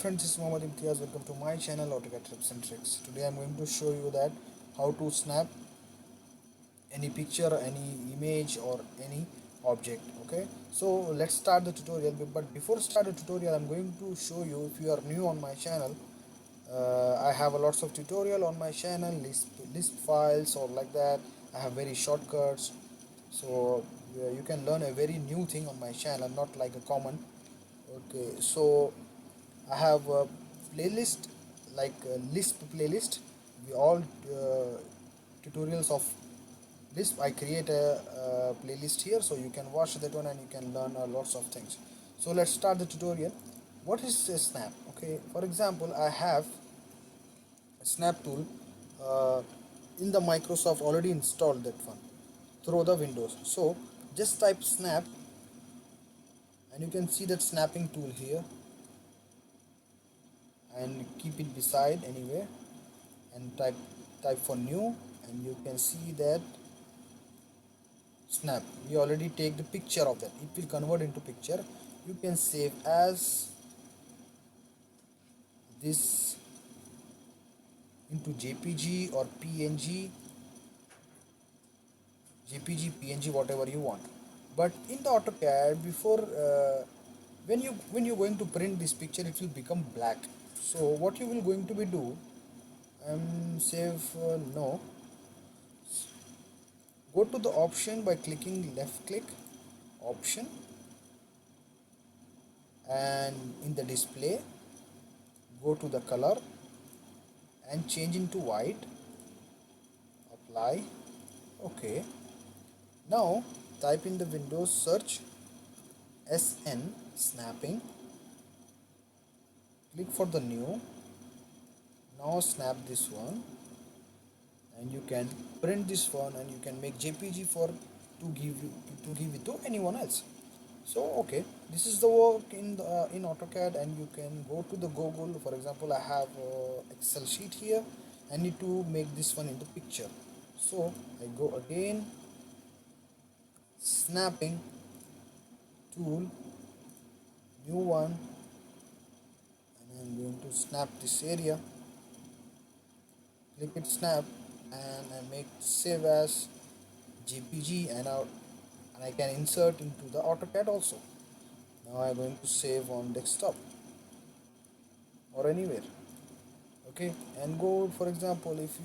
friends, this is Mohammed Imtiaz. Welcome to my channel AutoCAD Tips and Tricks. Today I'm going to show you that how to snap any picture, any image or any object. Okay, so let's start the tutorial. But before start the tutorial, I'm going to show you, if you are new on my channel, I have a lots of tutorial on my channel, list files or like that. I have very shortcuts, so you can learn a very new thing on my channel, not like a common. Okay, so I have a playlist, like a Lisp playlist. We all tutorials of Lisp. I create a playlist here, so you can watch that one and you can learn lots of things. So let's start the tutorial. What is a snap? Okay, for example, I have a snap tool uh, in the Microsoft, already installed that one through the Windows. So just type snap and you can see that snapping tool here, and keep it beside anywhere and type for new, and you can see that snap. We already take the picture of that. It will convert into picture. You can save as this into JPG or PNG, JPG, PNG, whatever you want. But in the AutoCAD, before when you're going to print this picture, it will become black. So what you will going to be do, save no, go to the option by clicking left click option, and in the display go to the color and change into white, apply. Okay, now type in the Windows search SN snapping, click for the new. Now snap this one and you can print this one, and you can make JPG for to give it to anyone else. So okay, this is the work in AutoCAD, and you can go to the Google. For example, I have Excel sheet here. I need to make this one into picture, so I go again, snapping tool, new one, and I'm going to snap this area, click it snap, and I make save as JPG, and I can insert into the AutoCAD also. Now I'm going to save on desktop or anywhere. Okay, and go, for example, if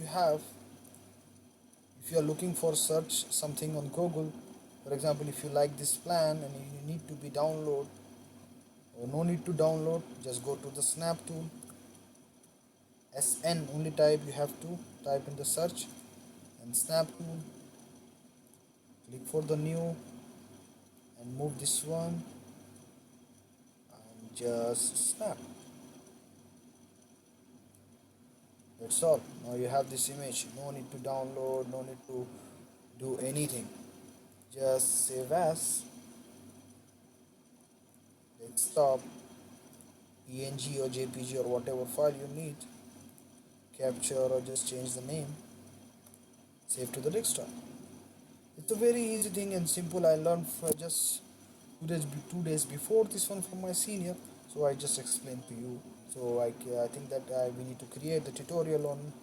you are looking for search something on Google, for example, if you like this plan and you need to be download, or no need to download, just go to the snap tool, SN only type, you have to type in the search, and snap tool, click for the new and move this one and just snap. That's all. Now you have this image. No need to download, no need to do anything. Just save as desktop, PNG or JPG or whatever file you need. Capture or just change the name. Save to the desktop. It's a very easy thing and simple. I learned for just 2 days before this one from my senior, so I just explained to you. So I think that we need to create the tutorial on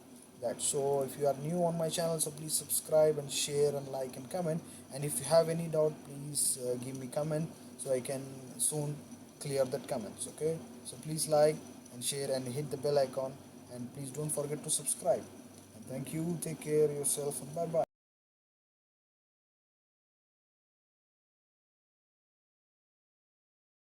that. So if you are new on my channel, so please subscribe and share and like and comment, and if you have any doubt, please give me comment, so I can soon clear that comments. Okay, so please like and share and hit the bell icon, and please don't forget to subscribe. And thank you, take care yourself, and bye bye.